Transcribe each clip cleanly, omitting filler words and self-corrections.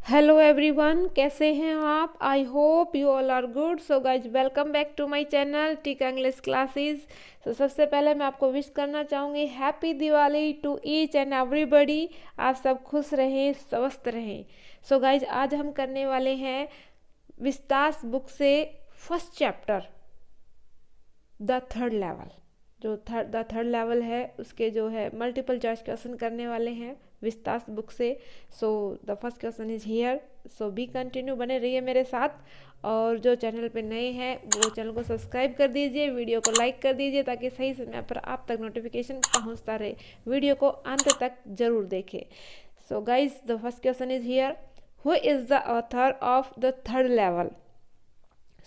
Hello everyone, कैसे हैं आप? I hope you all are good. So guys, welcome back to my channel Tick English Classes. तो सबसे पहले मैं आपको विश करना चाहूँगी happy Diwali to each and everybody. आप सब खुश रहें, स्वस्थ रहें। सो गाइज, आज हम करने वाले हैं विस्तास बुक से first chapter the third level. जो द थर्ड लेवल है उसके जो है मल्टीपल चॉइस क्वेश्चन करने वाले हैं विस्तास बुक से। So the first question is here. So B continue, बने रहिए मेरे साथ। और जो चैनल पे नए हैं वो चैनल को सब्सक्राइब कर दीजिए, वीडियो को लाइक कर दीजिए ताकि सही समय पर आप तक नोटिफिकेशन पहुंचता रहे। वीडियो को अंत तक जरूर देखें। So guys, the first question is here, who is the author of the third level?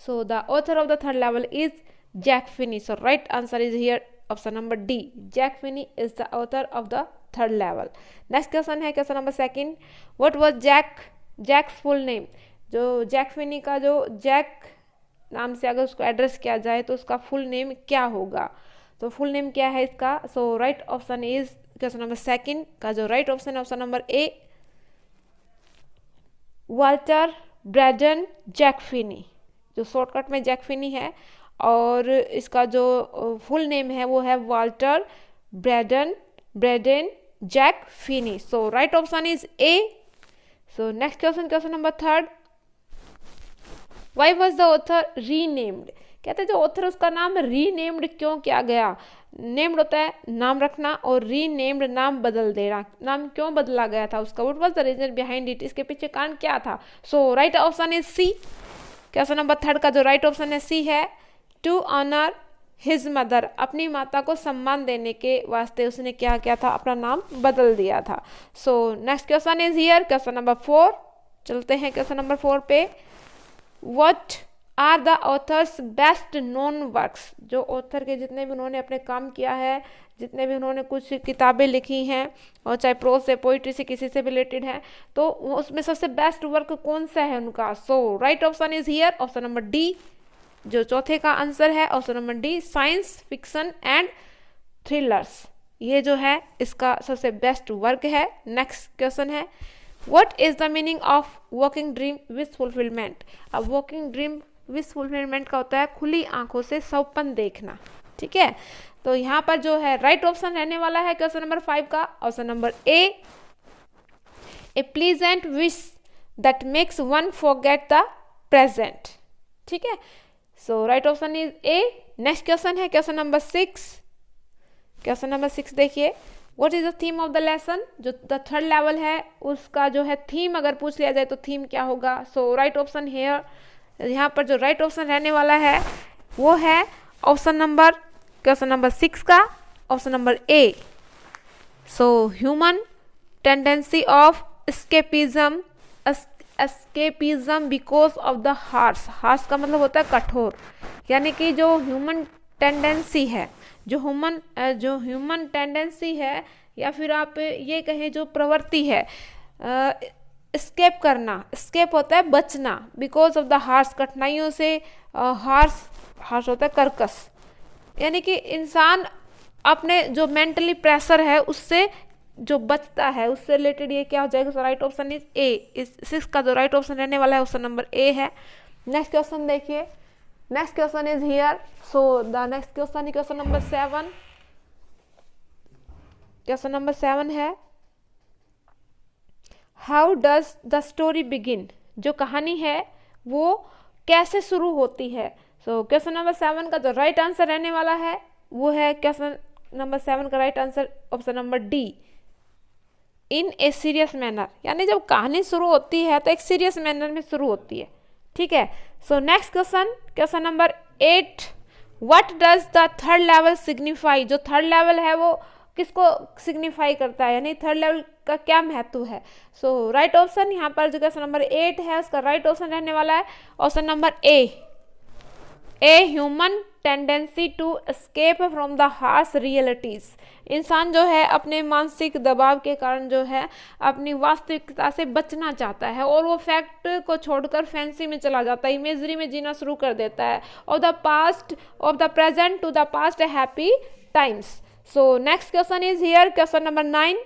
So the author of the third level is Jack Finney. So right answer is here option number D. Jack Finney is the author of the third level. Next question है question number second. What was Jack's full name? जो Jack Finney का जो Jack नाम से अगर उसको address किया जाए तो उसका फुल नेम क्या होगा? तो फुल नेम क्या है इसका? So right option is question number second का जो राइट ऑप्शन है option number A, Walter Braden Jack Finney. जो शॉर्टकट में जैक फिनी है और इसका जो फुल नेम है वो है Walter Braden Jack Finney. So right option is A. So next question, question number third, why was the author renamed? कहते हैं जो ऑथर उसका नाम रीनेम्ड क्यों किया गया? नेम्ड होता है नाम रखना और रीनेम्ड नाम बदल देना। नाम क्यों बदला गया था उसका? What was the reason behind it? इसके पीछे कारण क्या था? So right option is C. Question number third का जो राइट ऑप्शन है सी है, टू ऑनर हिज मदर। अपनी माता को सम्मान देने के वास्ते उसने क्या किया था? अपना नाम बदल दिया था। So next question is here, question number four. चलते हैं क्वेश्चन नंबर फोर पे। What are the author's best known works? जो ऑथर के जितने भी उन्होंने अपने काम किया है, जितने भी उन्होंने कुछ किताबें लिखी हैं और चाहे प्रोज से पोइट्री से किसी से रिलेटेड है, तो उसमें सबसे बेस्ट वर्क कौन सा है उनका? So right option is here option number D. जो चौथे का आंसर है option number D, science fiction and thrillers. ये जो है इसका सबसे बेस्ट वर्क है। नेक्स्ट क्वेश्चन है, what is the meaning of working dream with fulfilment? अब वर्किंग ड्रीम विथ फुलफिलमेंट का होता है खुली आंखों से सपन देखना। ठीक है, तो यहाँ पर जो है राइट ऑप्शन रहने वाला है क्वेश्चन नंबर 5 का option number A pleasant wish that makes one forget the present. ठीक है, so right option is A. Next question है क्वेश्चन नंबर 6। क्वेश्चन नंबर 6 देखिए, what is the theme of the lesson? जो the third level है उसका जो है theme अगर पूछ लिया जाए तो थीम क्या होगा? सो राइट ऑप्शन हियर, यहाँ पर जो राइट ऑप्शन रहने वाला है वो है ऑप्शन नंबर क्वेश्चन नंबर 6 का option number A. So human tendency of escapism because of the harsh. Harsh का मतलब होता है कठोर, यानी कि जो ह्यूमन टेंडेंसी है, जो ह्यूमन टेंडेंसी है या फिर आप ये कहें जो प्रवृत्ति है एस्केप करना, एस्केप होता है बचना, बिकॉज ऑफ द हार्श कठिनाइयों से। हार्श होता है कर्कश, यानी कि इंसान अपने जो मेंटली प्रेशर है उससे जो बचता है उससे रिलेटेड ये क्या हो जाएगा? सो राइट ऑप्शन इज ए। इस 6 का जो राइट ऑप्शन रहने वाला है ऑप्शन नंबर ए है। नेक्स्ट क्वेश्चन देखिए, next question is here. So the next question is question number 7। Question number 7 है, how does the story begin? जो कहानी है वो कैसे शुरू होती है? सो क्वेश्चन नंबर 7 का जो राइट आंसर रहने वाला है वो है क्वेश्चन नंबर 7 का right answer option number D, in a serious manner. यानी जब कहानी शुरू होती है तो एक सीरियस मैनर में शुरू होती है। ठीक है, सो next question, question number 8, what does the third level signify? जो थर्ड लेवल है वो किसको सिग्निफाई करता है, यानी थर्ड लेवल का क्या महत्व है? सो राइट ऑप्शन यहाँ पर जो क्वेश्चन नंबर 8 है उसका राइट ऑप्शन रहने वाला है option number A human tendency to escape from the harsh realities. इंसान जो है अपने मानसिक दबाव के कारण जो है अपनी वास्तविकता से बचना चाहता है और वो फैक्ट को छोड़कर फैंसी में चला जाता है, इमेजरी में जीना शुरू कर देता है। Of the present to the past happy times. So next question is here question number 9।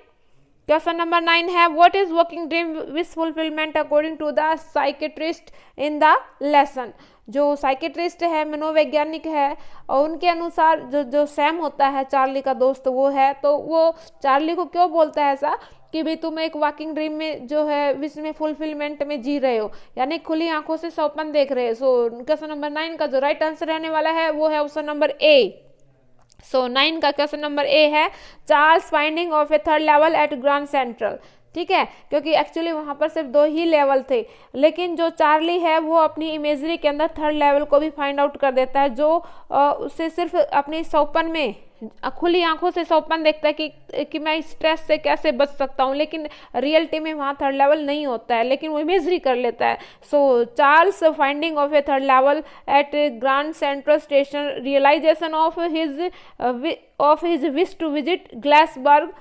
Question number 9 है what is working dream wish fulfilment according to the psychiatrist in the lesson. जो psychiatrist है, मनोवैज्ञानिक है, और उनके अनुसार जो Sam होता है चार्ली का दोस्त वो है, तो वो चार्ली को क्यों बोलता है ऐसा कि भाई तुम एक वॉकिंग ड्रीम में जो है विश में फुलफिलमेंट में जी रहे हो, यानी खुली आंखों से सपन देख रहे हो। सो क्वेश्चन नंबर 9 का जो राइट आंसर रहने वाला है वो है ऑप्शन नंबर ए। सो 9 का क्वेश्चन नंबर ए है Charles finding of a third level at Grand Central. ठीक है, क्योंकि एक्चुअली वहां पर सिर्फ 2 ही लेवल थे, लेकिन जो चार्ली है वो अपनी इमेजरी के अंदर थर्ड लेवल को भी फाइंड आउट कर देता है, जो उससे सिर्फ अपनी सौपन में खुली आंखों से सौपन देखता है कि मैं स्ट्रेस से कैसे बच सकता हूँ, लेकिन रियलिटी में वहाँ थर्ड लेवल नहीं होता है, लेकिन वो इमेजरी कर लेता है। So Charles finding of a third level at Grand Central Station, realisation of his wish to visit Galesburg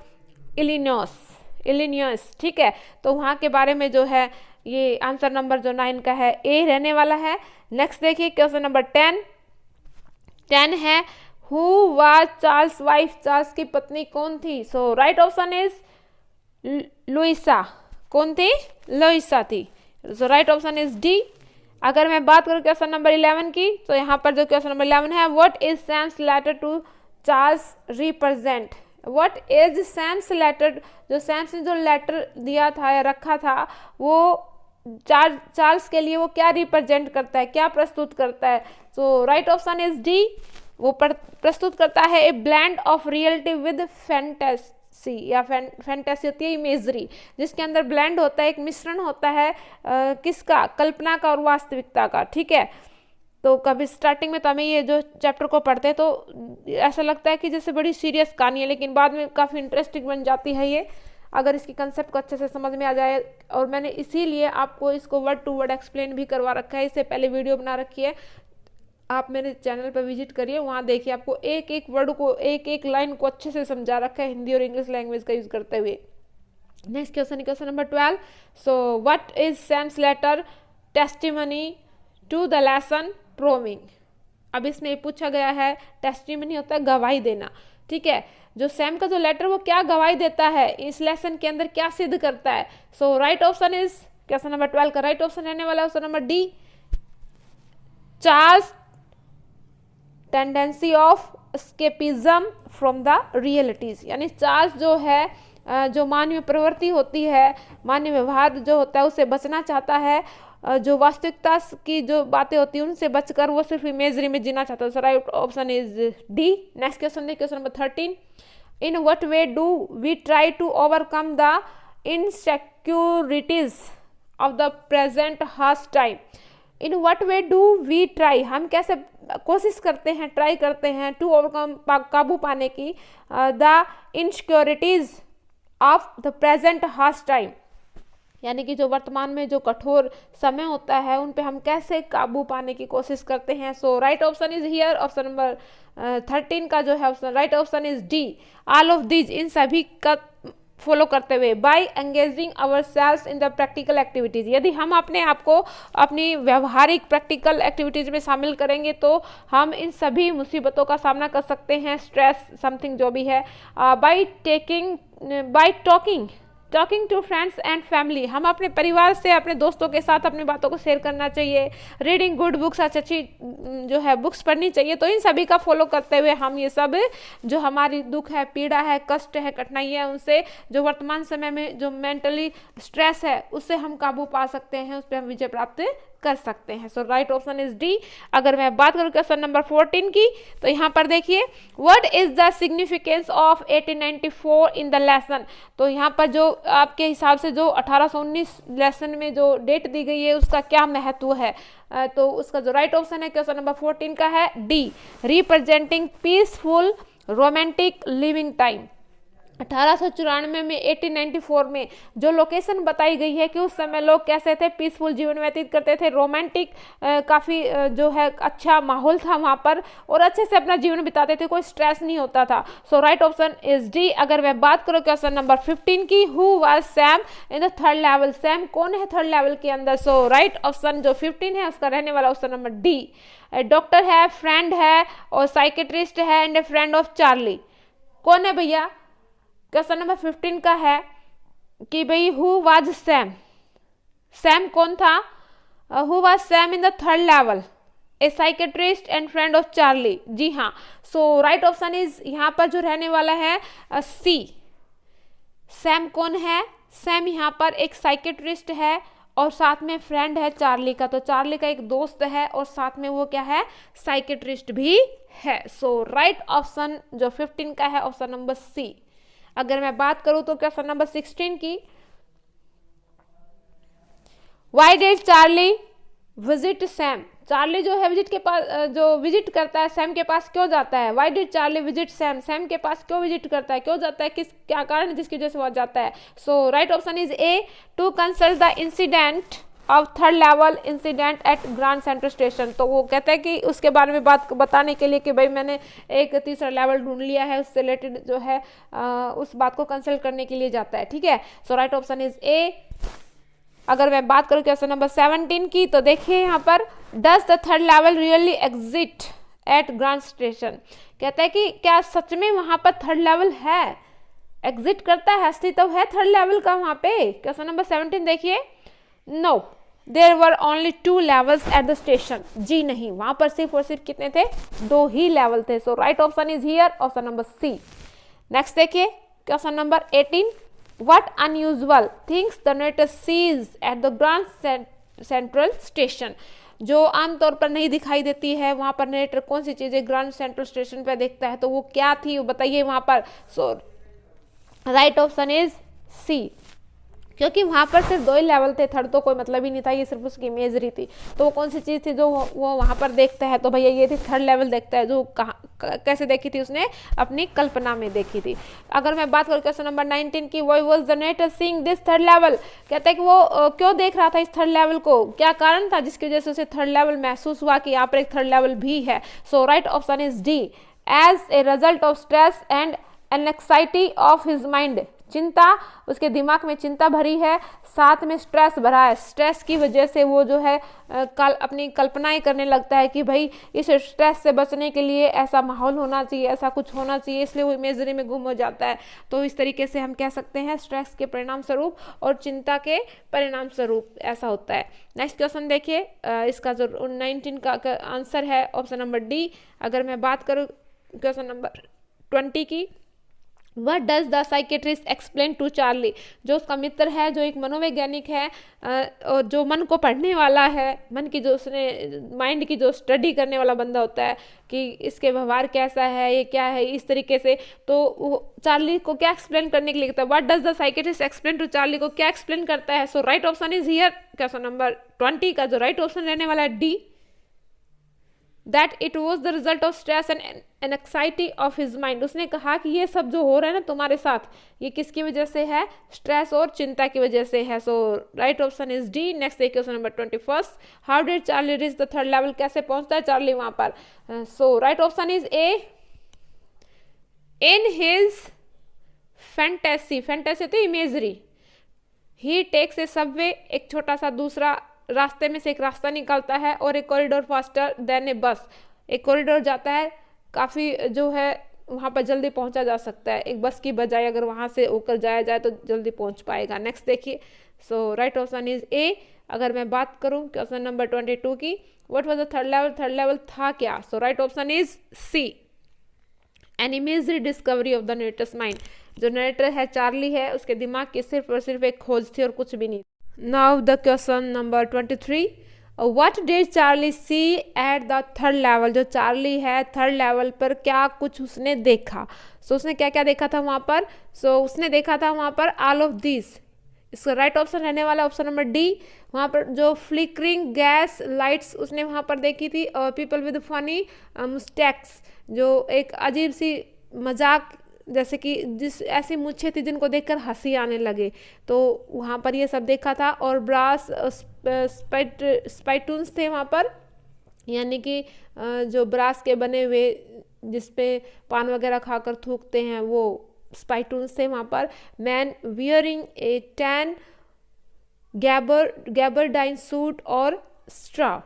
Illinois. ठीक है, तो वहाँ के बारे में जो है ये आंसर नंबर जो 9 का है ए रहने वाला है। नेक्स्ट देखिए क्वेश्चन नंबर 10 है who was Charles wife, Charles की पत्नी कौन थी। So right option is Luisa. कौन थी? लुइसा थी। So right option is D. अगर मैं बात करूँ क्वेश्चन नंबर 11 की, तो यहाँ पर जो क्वेश्चन नंबर 11 है what is Sam's letter to Charles represent. What is Sam's letter, जो सैम्स ने जो लेटर दिया था या रखा था वो चार्ल्स के लिए वो क्या रिप्रेजेंट करता है, क्या प्रस्तुत करता है। So right option is D. वो प्रस्तुत करता है a blend of reality with fantasy, या फैंटेसी होती है इमेजरी, जिसके अंदर ब्लेंड होता है, एक मिश्रण होता है किसका, कल्पना का और वास्तविकता का। ठीक है, तो कभी स्टार्टिंग में तो हमें ये जो चैप्टर को पढ़ते हैं तो ऐसा लगता है कि जैसे बड़ी सीरियस कहानी है, लेकिन बाद में काफ़ी इंटरेस्टिंग बन जाती है ये, अगर इसकी कंसेप्ट को अच्छे से समझ में आ जाए। और मैंने इसीलिए आपको इसको वर्ड टू वर्ड एक्सप्लेन भी करवा रखा है, इससे पहले वीडियो बना रखी है, आप मेरे चैनल पर विजिट करिए, वहाँ देखिए आपको एक एक वर्ड को, एक एक लाइन को अच्छे से समझा रखा है हिंदी और इंग्लिश लैंग्वेज का यूज करते हुए। Next question number 12। So what is Sam's letter testimony to the lesson proving. अब इसमें पूछा गया है, टेस्टिमनी होता है गवाही देना। ठीक है, जो सैम का जो लेटर वो क्या गवाही देता है, इस लेसन के अंदर क्या सिद्ध करता है। So right option is, question number 12 का राइट ऑप्शन रहने वाला है option number D, Charles tendency of escapism from the realities. यानी चार्ल्स जो है जो मानवीय प्रवृत्ति होती है, मानवीय व्यवहार जो होता है उससे बचना चाहता है, जो वास्तविकता की जो बातें होती हैं उनसे बचकर वो सिर्फ इमेजरी में जीना चाहता है। So right option is D. Next question देखिए question number 13। In what way do we try to overcome the insecurities of the present harsh time. In what way do we try, हम कैसे कोशिश करते हैं, ट्राई करते हैं to overcome, काबू पाने की, the insecurities of the present harsh time, यानी कि जो वर्तमान में जो कठोर समय होता है उन पे हम कैसे काबू पाने की कोशिश करते हैं। So right option is here option number 13 का जो है option right option is D, all of these, इन सभी का फॉलो करते हुए, by engaging ourselves in the practical activities. यदि हम अपने आप को अपनी व्यवहारिक प्रैक्टिकल एक्टिविटीज में शामिल करेंगे तो हम इन सभी मुसीबतों का सामना कर सकते हैं, स्ट्रेस समथिंग जो भी है। By talking to friends and family, हम अपने परिवार से, अपने दोस्तों के साथ अपनी बातों को शेयर करना चाहिए। रीडिंग गुड बुक्स, अच्छी जो है बुक्स पढ़नी चाहिए। तो इन सभी का फॉलो करते हुए हम ये सब जो हमारी दुख है, पीड़ा है, कष्ट है, कठिनाई है, उनसे जो वर्तमान समय में जो मेंटली स्ट्रेस है उससे हम काबू पा सकते हैं, उस पर हम विजय प्राप्त कर सकते हैं। So right option is D. अगर मैं बात करूं क्वेश्चन नंबर 14 की, तो यहाँ पर देखिए what is the significance of 1894 in the lesson. तो यहाँ पर जो आपके हिसाब से जो 1819 लेसन में जो डेट दी गई है उसका क्या महत्व है, तो उसका जो राइट ऑप्शन है क्वेश्चन नंबर 14 का है D, representing peaceful romantic living time. 1894 में 1894 में जो लोकेशन बताई गई है कि उस समय लोग कैसे थे, पीसफुल जीवन व्यतीत करते थे, रोमांटिक काफ़ी जो है अच्छा माहौल था वहाँ पर, और अच्छे से अपना जीवन बिताते थे, कोई स्ट्रेस नहीं होता था। So right option is D. अगर मैं बात करूँ क्वेश्चन नंबर 15 की, who was Sam in the third level, Sam कौन है थर्ड लेवल के अंदर। सो राइट ऑप्शन जो 15 है उसका रहने वाला ऑप्शन नंबर डी, डॉक्टर है, फ्रेंड है और साइकेट्रिस्ट है and A friend of Charlie. कौन है भैया? क्वेश्चन नंबर 15 का है कि भाई हु वाज सैम, सैम कौन था, who was Sam in the third level, a psychiatrist and friend of Charlie. जी हाँ, सो राइट ऑप्शन इज यहाँ पर जो रहने वाला है सी। सैम कौन है, सैम यहाँ पर एक साइकेट्रिस्ट है और साथ में फ्रेंड है चार्ली का, तो चार्ली का एक दोस्त है और साथ में वो क्या है, साइकेट्रिस्ट भी है। सो राइट ऑप्शन जो 15 का है ऑप्शन नंबर सी। अगर मैं बात करूं तो क्वेश्चन नंबर 16 की, why did Charlie visit Sam, Charlie जो है विजिट के पास, जो विजिट करता है सैम के पास क्यों जाता है, why did Charlie visit Sam, Sam के पास क्यों विजिट करता है, क्यों जाता है, किस क्या कारण है जिसकी वजह से वो जाता है। So right option is A, to consult the incident of third level incident at Grand Central Station. तो वो कहता है कि उसके बारे में बात बताने के लिए कि भाई मैंने एक तीसरा लेवल ढूंढ लिया है, उससे रिलेटेड जो है उस बात को कंसल्ट करने के लिए जाता है। ठीक है, so right option is A. अगर मैं बात करूं क्वेश्चन नंबर 17 की, तो देखिए यहाँ पर, does the third level really exist at Grand station, कहता है कि क्या सच में वहां पर थर्ड लेवल है, एग्जिट करता है, अस्तित्व है थर्ड लेवल का वहां पे। क्वेश्चन नंबर 17 देखिए, no there were only 2 levels at the station. जी नहीं, वहां पर सिर्फ और सिर्फ कितने थे, 2 ही लेवल थे। So right option is here option number C. Next देखिए question number 18, what unusual things the narrator sees at the grand central station, जो आमतौर पर नहीं दिखाई देती है वहां पर नरेटर कौन सी चीजें ग्रांड सेंट्रल स्टेशन पे देखता है, तो वो क्या थी वो बताइए वहां पर। सो राइट ऑप्शन इज सी, क्योंकि वहां पर सिर्फ 2 ही लेवल थे, थर्ड तो कोई मतलब ही नहीं था, ये सिर्फ उसकी इमेजरी थी। तो वो कौन सी चीज थी जो वो वहां पर देखता है, तो भैया ये थी थर्ड लेवल देखता है, जो कैसे देखी थी, उसने अपनी कल्पना में देखी थी। अगर मैं बात करूँ क्वेश्चन नंबर 19 की, why was the narrator seeing this third level, कहता है कि वो क्यों देख रहा था इस थर्ड लेवल को, क्या कारण था जिसकी वजह से उसे थर्ड लेवल महसूस हुआ कि यहाँ पर एक थर्ड लेवल भी है। So right option is D, as a result of stress and anxiety of his mind, चिंता, उसके दिमाग में चिंता भरी है, साथ में स्ट्रेस भरा है, स्ट्रेस की वजह से वो जो है अपनी कल्पनाएं करने लगता है कि भाई इस स्ट्रेस से बचने के लिए ऐसा माहौल होना चाहिए, ऐसा कुछ होना चाहिए, इसलिए वो इमेजरी में गुम हो जाता है। तो इस तरीके से हम कह सकते हैं स्ट्रेस के परिणाम स्वरूप और चिंता के परिणाम स्वरूप ऐसा होता है। नेक्स्ट क्वेश्चन देखिए, इसका जो 19 का आंसर है ऑप्शन नंबर डी। अगर मैं बात करूँ क्वेश्चन नंबर 20 की, What does the psychiatrist explain to Charlie, जो उसका मित्र है, जो एक मनोवैज्ञानिक है और जो मन को पढ़ने वाला है, मन की जो उसने माइंड की जो स्टडी करने वाला बंदा होता है कि इसके व्यवहार कैसा है, ये क्या है, इस तरीके से, तो वो चार्ली को क्या एक्सप्लेन करने के लिए कहता है, what does the psychiatrist explain to Charlie, को क्या एक्सप्लेन करता है। So right option is here question number 20 का जो राइट ऑप्शन रहने वाला है D, that it was the result of stress and anxiety of his mind. उसने कहा कि ये सब जो हो रहा है ना तुम्हारे साथ, ये किसकी वजह से है, स्ट्रेस और चिंता की वजह से है। So right option is D. Next देखिए question number 21, how did Charlie reach the third level, कैसे पहुंचता है चार्ली वहां पर। So right option is A, in his fantasy, fantasy तो imagery, he takes a subway, एक छोटा सा दूसरा रास्ते में से एक रास्ता निकलता है, और एक कॉरिडोर फास्टर देन ए बस, एक कॉरिडोर जाता है काफ़ी जो है वहाँ पर जल्दी पहुँचा जा सकता है, एक बस की बजाय अगर वहाँ से होकर जाया जाए तो जल्दी पहुँच पाएगा। नेक्स्ट देखिए, so right option is A. अगर मैं बात करूँ क्वेश्चन नंबर 22 की, what was the third level, third level था क्या। So right option is C, an imagery discovery of the narrator's mind, जो नरेटर है चार्ली है उसके दिमाग की सिर्फ और सिर्फ एक खोज थी और कुछ भी नहीं। Now the question number 23, what did Charlie see at the third level, जो चार्ली है थर्ड लेवल पर क्या कुछ उसने देखा। सो उसने क्या क्या देखा था वहाँ पर। सो उसने देखा था वहाँ पर ऑल ऑफ दिस, इसका राइट ऑप्शन रहने वाला ऑप्शन नंबर डी। वहाँ पर जो फ्लिकरिंग गैस लाइट्स उसने वहाँ पर देखी थी, और पीपल विद फनी मुस्टैक्स, जो एक अजीब सी मजाक जैसे कि जिस ऐसी मुच्छें थी जिनको देखकर हंसी आने लगे, तो वहाँ पर ये सब देखा था। और ब्रास स्पाइटून्स थे वहाँ पर, यानी कि जो ब्रास के बने हुए जिसपे पान वगैरह खाकर थूकते हैं वो स्पाइटून्स थे वहाँ पर। मैन वियरिंग ए टैन गैबरडाइन सूट और स्ट्रा,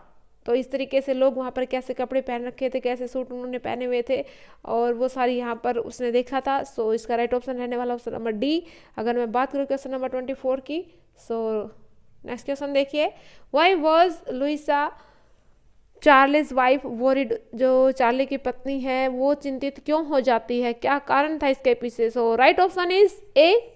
तो इस तरीके से लोग वहाँ पर कैसे कपड़े पहन रखे थे, कैसे सूट उन्होंने पहने हुए थे, और वो सारी यहाँ पर उसने देखा था। सो इसका राइट ऑप्शन रहने वाला ऑप्शन नंबर डी। अगर मैं बात करूँ क्वेश्चन नंबर 24 की, सो नेक्स्ट क्वेश्चन देखिए, why was Louisa Charlie's wife worried, जो चार्ली की पत्नी है वो चिंतित क्यों हो जाती है, क्या कारण था इसके पीछे। So right option is A,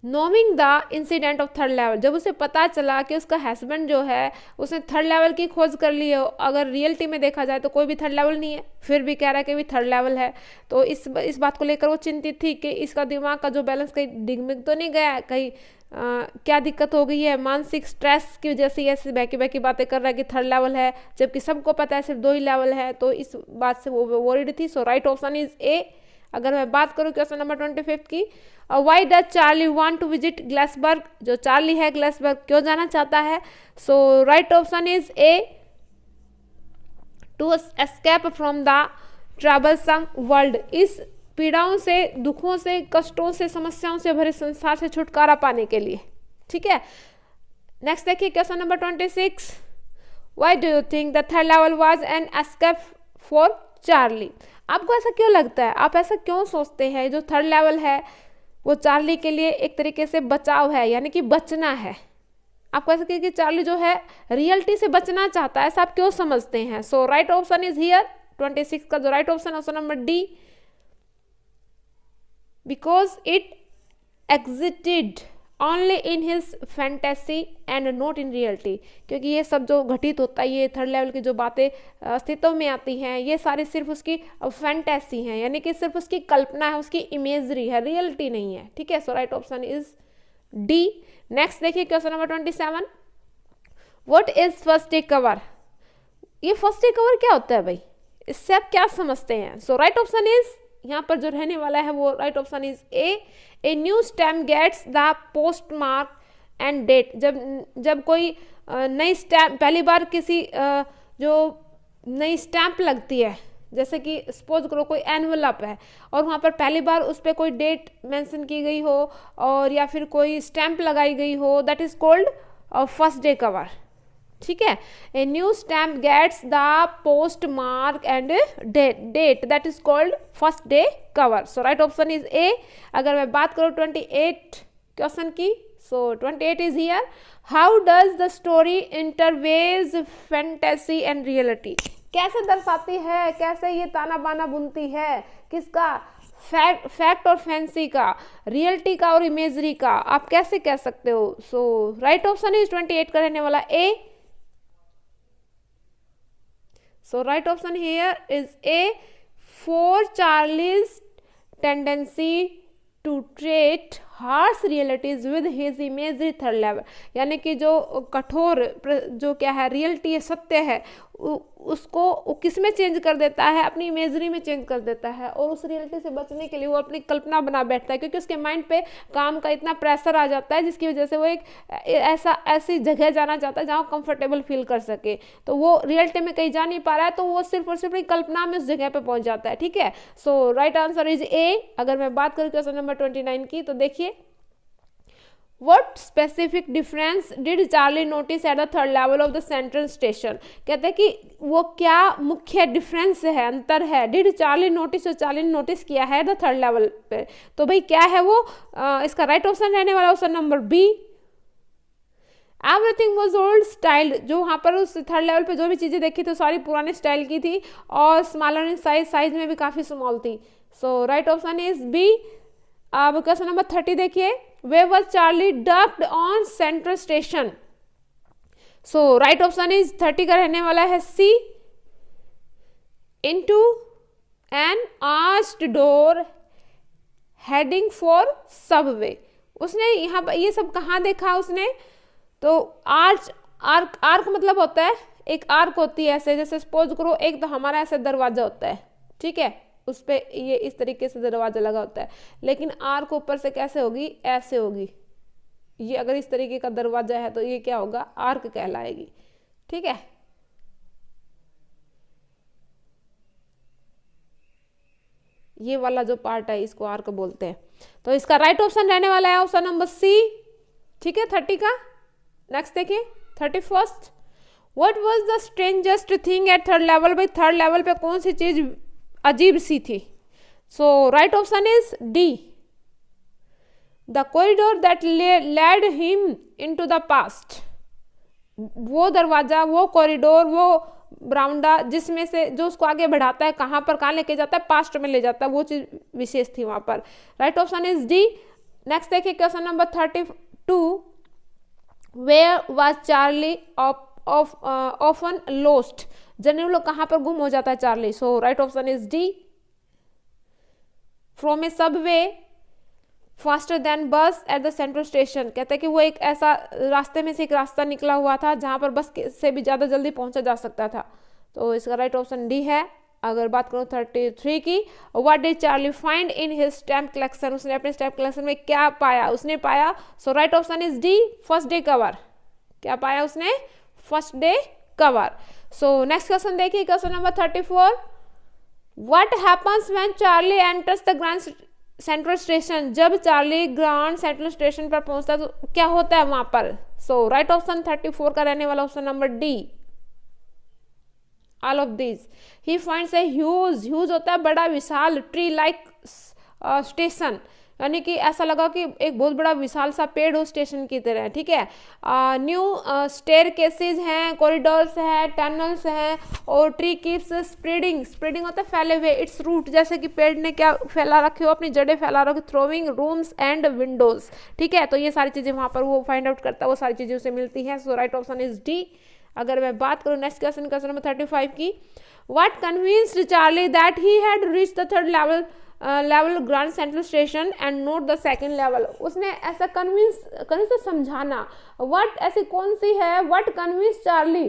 knowing the incident of third level, जब उसे पता चला कि उसका हस्बैंड जो है उसने थर्ड लेवल की खोज कर ली है। अगर रियलिटी में देखा जाए तो कोई भी थर्ड लेवल नहीं है, फिर भी कह रहा है कि भी थर्ड लेवल है। तो इस बात को लेकर वो चिंतित थी कि इसका दिमाग का जो बैलेंस कहीं डिगमिग तो नहीं गया, कहीं क्या दिक्कत हो गई है, मानसिक स्ट्रेस की वजह से ऐसी बहकी बहकी बातें कर रहा है कि थर्ड लेवल है, जबकि सबको पता है सिर्फ 2 ही लेवल है। तो इस बात से वो वरीड थी। So right option is A. अगर मैं बात करूँ क्वेश्चन नंबर 25 की, why does Charlie want to visit Galesburg, जो चार्ली है ग्लासबर्ग क्यों जाना चाहता है। So right option is A, to escape from the troublesome world, इस पीड़ाओं से, दुखों से, कष्टों से, समस्याओं से भरे संसार से छुटकारा पाने के लिए। ठीक है, नेक्स्ट देखिए question number 26, why do you think the third level was an escape for Charlie, आपको ऐसा क्यों लगता है, आप ऐसा क्यों सोचते हैं जो थर्ड लेवल है वो चार्ली के लिए एक तरीके से बचाव है, यानी कि बचना है। आपको ऐसा कि चार्ली जो है रियलिटी से बचना चाहता है, ऐसा आप क्यों समझते हैं। So right option is here 26 का जो राइट ऑप्शन है option number D, because it existed only in his fantasy and not in reality, क्योंकि ये सब जो घटित होता है, ये थर्ड लेवल की जो बातें अस्तित्व में आती हैं, ये सारी सिर्फ उसकी फैंटेसी हैं, यानी कि सिर्फ उसकी कल्पना है, उसकी इमेजरी है, रियलिटी नहीं है। ठीक है, so right option is D. Next देखिए question number 27, what is first day cover, ये फर्स्ट डे कवर क्या होता है भाई, इससे आप क्या समझते हैं। सो राइट ऑप्शन इज, यहाँ पर जो रहने वाला है वो right option is a new stamp gets the post mark and date, जब कोई नई स्टैम्प, पहली बार किसी जो नई स्टैम्प लगती है, जैसे कि सपोज करो कोई एनवलप है और वहाँ पर पहली बार उस पर कोई डेट मेंशन की गई हो और या फिर कोई स्टैम्प लगाई गई हो, that is called first day cover. ठीक है, a new stamp gets the post mark and date, that is called first day cover. So right option is A. अगर मैं बात करूँ 28 क्वेश्चन की, so 28 is here, how does the story interweaves fantasy and reality, कैसे दर्शाती है, कैसे ये ताना बाना बुनती है, किसका, फैक्ट और फैंसी का, रियलिटी का और इमेजरी का, आप कैसे कह सकते हो। सो राइट ऑप्शन इज 28 का रहने वाला ए। So right option here is A, for Charlie's tendency to treat harsh realities with his imagery third level, यानी कि जो कठोर जो क्या है रियलिटी है, सत्य है, उसको किस में चेंज कर देता है, अपनी इमेजरी में चेंज कर देता है, और उस रियलिटी से बचने के लिए वो अपनी कल्पना बना बैठता है, क्योंकि उसके माइंड पे काम का इतना प्रेशर आ जाता है जिसकी वजह से वो एक ऐसी जगह जाना चाहता है जहाँ कंफर्टेबल फील कर सके। तो वो रियलिटी में कहीं जा नहीं पा रहा है, तो वो सिर्फ और सिर्फ अपनी कल्पना में उस जगह पे पहुंच जाता है। ठीक है, so right answer is A. अगर मैं बात करूँ क्वेश्चन नंबर 29 की, तो देखिए, What specific difference did Charlie notice at the third level of the central station? कहते हैं कि वो क्या मुख्य डिफरेंस है, अंतर है, डिड चार्ली नोटिस, जो चार्ली ने नोटिस किया है द थर्ड लेवल पे, तो भाई क्या है वो, इसका राइट ऑप्शन रहने वाला option number B, everything was old style, जो वहाँ पर उस थर्ड लेवल पे जो भी चीज़ें देखी थी सारी पुराने स्टाइल की थी और स्मॉलर इन साइज में भी काफ़ी स्मॉल थी। So right option is B. अब क्वेश्चन नंबर 30 देखिए, where was Charlie ducked on Central Station? So right option is 30 का रहने वाला है C, into an arched door heading for subway। उसने यहाँ पर ये सब कहाँ देखा उसने, तो आर्क मतलब होता है, एक आर्क होती है ऐसे, जैसे सपोज करो एक तो हमारा ऐसे दरवाजा होता है, ठीक है, उस पर ये इस तरीके से दरवाजा लगा होता है, लेकिन आर्क ऊपर से कैसे होगी, ऐसे होगी। ये अगर इस तरीके का दरवाजा है तो ये क्या होगा, आर्क कहलाएगी। ठीक है, ये वाला जो पार्ट है इसको आर्क बोलते हैं। तो इसका राइट ऑप्शन रहने वाला है ऑप्शन नंबर सी। ठीक है, 30 का। नेक्स्ट देखिए 31, what was the strangest thing at third level, भाई थर्ड लेवल पे कौन सी चीज अजीब सी थी? So right option is D, the corridor that led him into the past. वो दरवाजा, वो कॉरिडोर, वो बरामदा जिसमें से जो उसको आगे बढ़ाता है, कहाँ पर कहाँ लेके जाता है, पास्ट में ले जाता है, वो चीज विशेष थी वहां पर। Right option is D. Next देखिए question number 32, where was Charlie often lost, generally लोग कहाँ पर गुम हो जाता है Charlie? So right option is D, from a subway faster than bus at the central station. कहते हैं कि वो एक ऐसा रास्ते में से एक रास्ता निकला हुआ था जहां पर बस से भी ज़्यादा जल्दी पहुंचा जा सकता था। तो इसका राइट ऑप्शन डी है। अगर बात करूं 33 की, what did Charlie find in his stamp collection, उसने अपने स्टैम्प कलेक्शन में क्या पाया? उसने पाया, so right option is D, first day cover. क्या पाया उसने? First day cover. So next question देखिए, question number 34, what happens when Charlie enters the Grand Central station, जब चार्ली ग्रांड सेंट्रल स्टेशन पर पहुंचता है तो क्या होता है वहां पर? सो राइट ऑप्शन 34 का रहने वाला option number D, all of this. He finds a huge, huge होता है बड़ा, विशाल, ट्री लाइक स्टेशन, यानी कि ऐसा लगा कि एक बहुत बड़ा विशाल सा पेड़ हो स्टेशन की तरह, ठीक है। न्यू स्टेयरकेसेस हैं, कॉरिडोर्स हैं, टनल्स हैं, और ट्री कीप्स स्प्रेडिंग, स्प्रेडिंग होता है फैले हुए, इट्स रूट, जैसे कि पेड़ ने क्या फैला रखे हो, अपनी जड़ें फैला रखे, थ्रोइंग रूम्स एंड विंडोज, ठीक है। तो ये सारी चीजें वहां पर वो फाइंड आउट करता है, वो सारी चीजें उसे मिलती हैं। So right option is D. अगर मैं बात करूँ नेक्स्ट क्वेश्चन, क्वेश्चन नंबर 35 की, what convinced Charlie that he had reached the third level grand Central station and not the second level, उसने ऐसा कन्विंस समझाना, व्हाट ऐसी कौन सी है, व्हाट कन्विंस चार्ली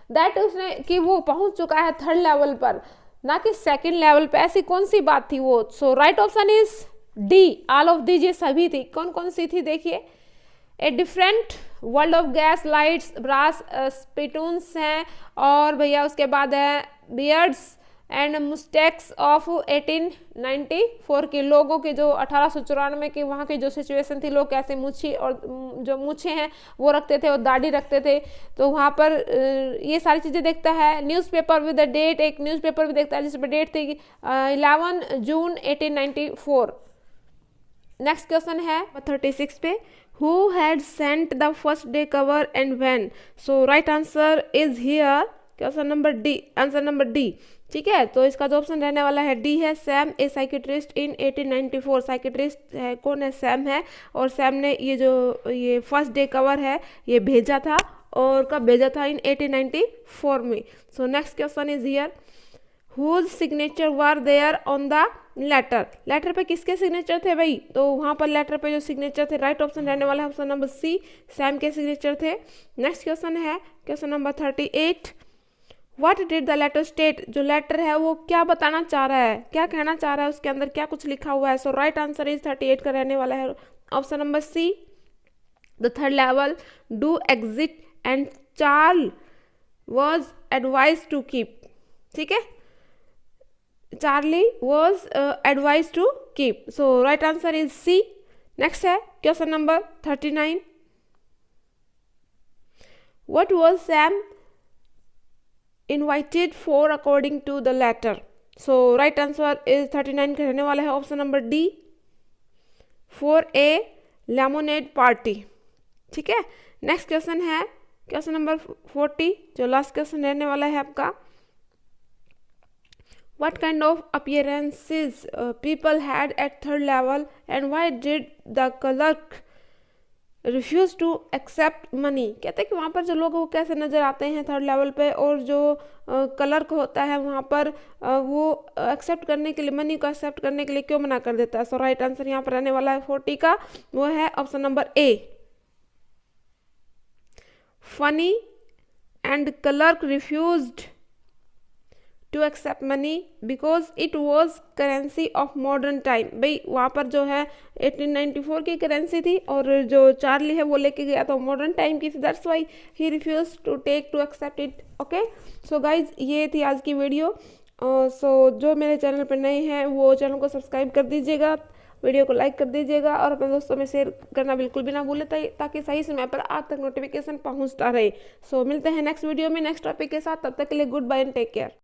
दैट उसने कि वो पहुंच चुका है थर्ड लेवल पर, ना कि सेकंड लेवल पे, ऐसी कौन सी बात थी वो? So right option is D, all of these, ये सभी थी। कौन कौन सी थी देखिए, a different world of gas lights, brass spittoons हैं, और भैया उसके बाद है बियर्ड्स एंड मुस्टेक्स ऑफ 1894 के लोगों के, जो 1894 की वहाँ की जो सिचुएशन थी, लोग कैसे मूछी और जो मूछे हैं वो रखते थे और दाढ़ी रखते थे, तो वहाँ पर ये सारी चीज़ें देखता है। न्यूज़पेपर विद द डेट, एक न्यूज़पेपर भी देखता है जिस पर डेट थी 11 जून 1894। नेक्स्ट क्वेश्चन है 36 पे, who had sent the first day cover and when? So right answer is here question number D, answer number D, ठीक है। तो इसका जो ऑप्शन रहने वाला है डी है, Sam A psychiatrist in 1894। Psychiatrist है कौन है? सैम है, और सैम ने ये फर्स्ट डे कवर है ये भेजा था, और कब भेजा था? इन 1894 में। So next question is here, whose signature were there on the letter, letter पे किसके सिग्नेचर थे भाई? तो वहाँ पर लेटर पे जो सिग्नेचर थे, राइट ऑप्शन रहने वाला है ऑप्शन नंबर सी, सैम के सिग्नेचर थे। नेक्स्ट क्वेश्चन है question number 38, what did the letter state, जो लेटर है वो क्या बताना चाह रहा है, क्या कहना चाह रहा है, उसके अंदर क्या कुछ लिखा हुआ है? सो राइट आंसर इज 38 का रहने वाला है option number C, the third level to exit and Charlie was advise to keep, ठीक है, Charlie was advise to keep. So right answer is C. Next है question number 39, what was Sam invited for according to the letter? So right answer is 39 का रहने वाला है option number D, for a lemonade party, ठीक है। Next question है question number 40, जो last question रहने वाला है आपका, what kind of appearances people had at third level and why did the clerk refuse to accept money? कहते हैं कि वहाँ पर जो लोग वो कैसे नज़र आते हैं थर्ड लेवल पे, और जो क्लर्क होता है वहाँ पर वो एक्सेप्ट करने के लिए, मनी को एक्सेप्ट करने के लिए क्यों मना कर देता है? सो राइट आंसर यहाँ पर रहने वाला है 40 का, वो है option number A, funny and clerk refused to accept money because it was currency of modern time. भाई वहाँ पर जो है 1894 की करेंसी थी, और जो चार्ली है वो लेके गया तो मॉडर्न टाइम की थी, that's why he refuse to take to accept it. Okay, so guys ये थी आज की वीडियो। सो जो मेरे चैनल पर नए हैं वो चैनल को सब्सक्राइब कर दीजिएगा, वीडियो को लाइक कर दीजिएगा और अपने दोस्तों में शेयर करना बिल्कुल भी ना भूलें ताकि सही समय पर आप तक नोटिफिकेशन पहुंचता रहे। सो मिलते हैं नेक्स्ट वीडियो में नेक्स्ट टॉपिक के साथ। तब तक के लिए goodbye and take care.